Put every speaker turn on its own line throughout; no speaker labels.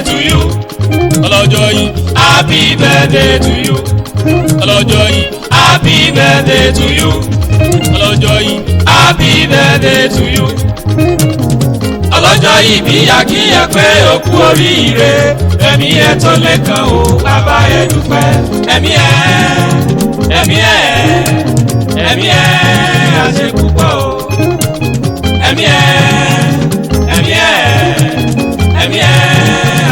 to you. ọlọ́jọ́ yìí happy birthday to you. ọlọ́jọ́ yìí happy birthday to you. ọlọ́jọ́ yìí happy birthday to you. ọlọ́jọ́ yìí bí akíyẹ pé ó kú oríire. ẹ̀mí ẹ̀ tó lẹ́kàn ó bàbá ẹ̀ dúpẹ́. ẹ̀mí ẹ̀ àṣepúpọ̀ o. ẹ̀mí ẹ̀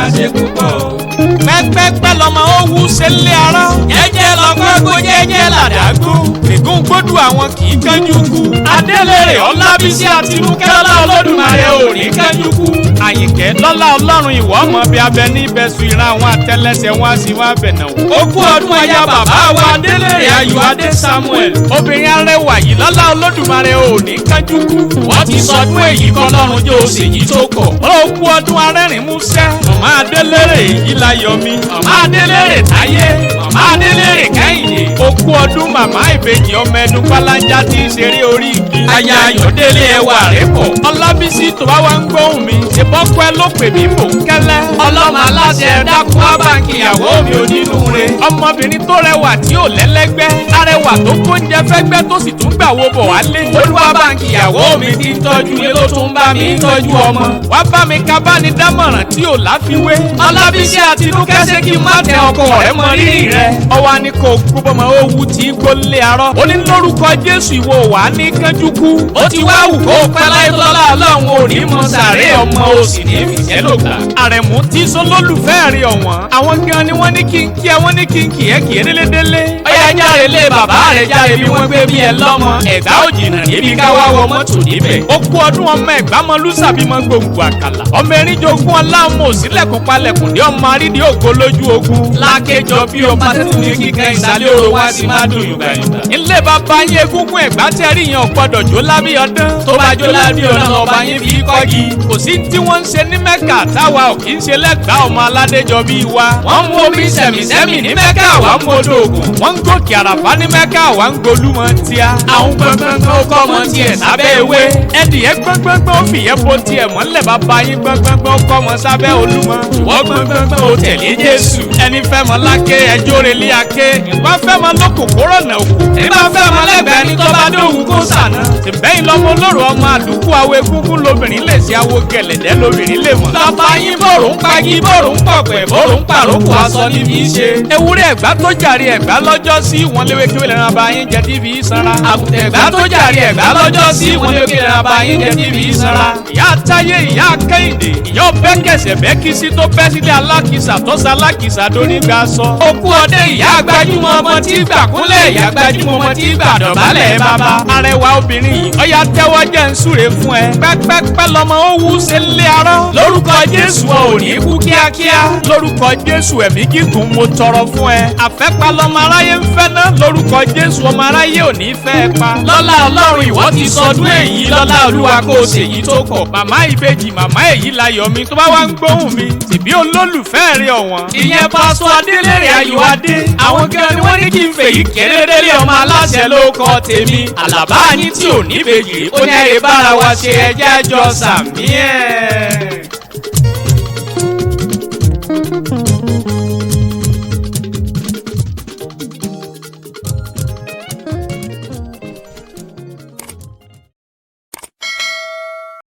àṣepúpọ̀ o.
pẹ́pẹ́pẹ́ lọmọ ó wú sílé ara. jẹ́jẹ́ lọ́gbọ́gbọ́ jẹ́jẹ́ làdágún. ègún gbódù àwọn kì í kánjú kú. adélèrè ọlábísí àtinúkẹ́ ọlá olódùmarè ò ní kánjú kú. àyìnkẹ́ lọ́lá ọlọ́run ìwọ ọmọ bí abẹ ní ìbẹ̀sùn ìran àwọn àtẹlẹsẹ̀ wọn sì wá bẹ̀ náà. ó kú ọdún aya bàbá wa adélèrè ayọ̀ adé samuel. obìnrin arẹwà yìí lọ́lá olódùmarè ò ní kánjú kú. wọ́n ti sọdún èyí kọ́ lọ́run jó ṣèyí tó kọ̀. ó kú ọdún arẹ́rìn músẹ́. màmá adélèrè yìí láyọ̀ mi. màmá adélèrè táyé. màmá adélèrè kẹ́hìndé. ó kú ọdún màmá ìbejì ọmọ ẹdun pálájà tí ń ṣeré orí igi. aya ayọ̀délé ẹwà rẹ̀ pọ̀. ọlábísí tó bá wá ń gbóhùn mi. ìbọ́pẹ́ ló pè mí mò ń kẹ́lẹ́. ọlọ́mọ aláṣẹ dákun ábàǹkì ìyàwó mi onínúure. ọmọbìnrin tó rẹwà tí ò lẹ́lẹ́gbẹ́. arẹwà tó kóúnjẹ fẹ́gbẹ́ tó sì tún gbà wo bọ̀ wálé. olúwa bàǹkì ìyàwó mi ti ń tọ́jú ilé ló tún bá mi ń tọ́jú ọmọ. wá bá mi ká bá ní dámọ̀ràn tí ò láfiwé. ọlábísí àtinúkẹ́ ṣe kí n má tẹ ọkọ rẹ mọ rírì rẹ. ọwọ́ ni kò gbọ́mọ owó tí gbólé arọ́. ó ní lórúkọ jésù ìwọ wà ní kánjú kú. ó ti wá wù kó pẹ́ láyé lọ́lá ọlọ́run ò ní mọ sàré ọmọ òsì ní fìṣẹ́ ló gbà. àrẹ̀mú tí sọlólùfẹ́ rí ọ̀wọ́n. àwọn gan ni wọ́n ní kí n kí ẹ wọ́n ní kí n kì ẹ́ kì í délédélé. ọyá járe lé bàbá rẹ̀ járe bí wọ́n gbé bí ẹ lọ́mọ. ẹ̀gbá ò jìnnà níbi káwá wọ mọ́tò níbẹ̀. ó kú ọdún ọmọ ẹ̀gbá mọ lùsàbí mọ gbòǹgbò àkàlà. ọmọ erin jogún ọlámọ òsínlẹ̀kùn palẹ̀kùn dé ọmọ arídìí ògo lójú ogun. lákéjọ bí ọba tẹ́tù ní kíkẹ́ ìsàlẹ̀ òru wá sí má dùn yùgbàyùgbà. ilé bàbá yín egúngún ẹ̀gbá tẹ́rì yẹn ọ̀gbọ́dọ̀ jó lábí ọdún. tó bá jó lábí ọdún ọba yín fi kọ́gi. kò sí tí wọ́n ń ṣe ní mẹ́kà táwa ò kì í ṣe lẹ́gbàá ọmọ aládéjọ bíi wa. wọ́n mú omi sẹ̀mìsẹ́mì ní mẹ́kà wà ń modò ògùn. wọ́n ń gòkè àràfá ní mẹ́kà wà ń golúmọ tíá. àwọn gbọ̀ngbọ̀ngbọ̀n ó kọ́ ọmọ tiẹ̀ sábẹ́ ewé. ẹdìyẹ gbọ̀ngbọ̀ngbọ̀n ó fìyẹ́ bo tiẹ̀ mọ́lẹ̀ bàbá yín gbọ̀ngbọ̀ngbọ̀n ó kọ́ ọmọ sábẹ́ olúmọ. ìwọ́ gbọ̀ngbọ̀ngbọ̀n ó tẹ̀lé Jésù. ẹni fẹ́ mọ láké ẹjọ́ relé aké. ìgbà fẹ́ mọ lóko kóró nà òkú. ìgbà fẹ́ mọ lẹ́gbẹ̀ẹ́ ní tọ́ba dóhùn kó sànà. ìbẹ́yìn lọ́mọ olóró ọmọ àdúgbò awo egúngún lobìnrin lè ṣe awo gẹ̀lẹ̀dẹ́ lobìnrin lè mọ̀. lọ́ba yín bòrò ń pagi bòrò ń pọ̀pẹ̀ bòrò ń pàrókò aṣọ níbi iṣe. ewúrẹ́ ẹ̀gbá tó jàre ẹ̀gbá lọ́jọ́ sí wọn léwé kéwé lẹ́nu abá yín jẹ tíbi sanra. àgùntàn ẹ̀gbá tó jàre ẹ̀gbá lọ́jọ́ sí wọn léwé kéwé lẹ́nu abá yín jẹ tíbi sanra. ìyá táyé ìyá kẹ́hìndé ìyá ọbẹ̀ kẹsẹ̀ bẹ́ kí sí tó bẹ́ sílé alákìsà tó sa alákìsà dóní gbà sọ. òkú ọdẹ ìyá gbajúmọ̀ ọmọ tí gbà kúnlẹ̀ ìyá gbajúmọ̀ ọmọ tí gbà dọ̀bálẹ̀ bàbá. arẹwà obìnrin yìí ọya tẹ́wọ́ jẹ́ ń súre fún ẹ. pẹ́pẹ́pẹ́ lọmọ ó wú sílé arọ́. lórúkọ jésù ò ní kú kíákíá. lórúkọ jésù ẹ̀mí gígùn mo tọrọ fún ẹ. àfẹ́pá lọmọ aráyé ń fẹ́ ná. lórúkọ jésù ọmọ aráyé ò ní fẹ́ ẹ pa. lọ́lá ọlọ́run ìwọ ti sọdún èyí lọ́lá olúwa kò ṣèyí tó kọ̀. màmá ìbejì màmá èyí láyọ̀ mi tó bá wá ń gbóhùn mi. tìbí olólùfẹ́ rí ọ̀wọ́n. ìyẹn pásítọ̀ adélèrè ayọ̀ adé. àwọn gan ni wọ́n ní kí n fèyí kérédélé ọmọ aláṣẹ ló kọ tèmi. àlàbá yín tí ò ní bèjì ó ní ẹ̀rẹ̀ bára wa ṣe ẹjẹ́ àjọ sàmí ẹ̀.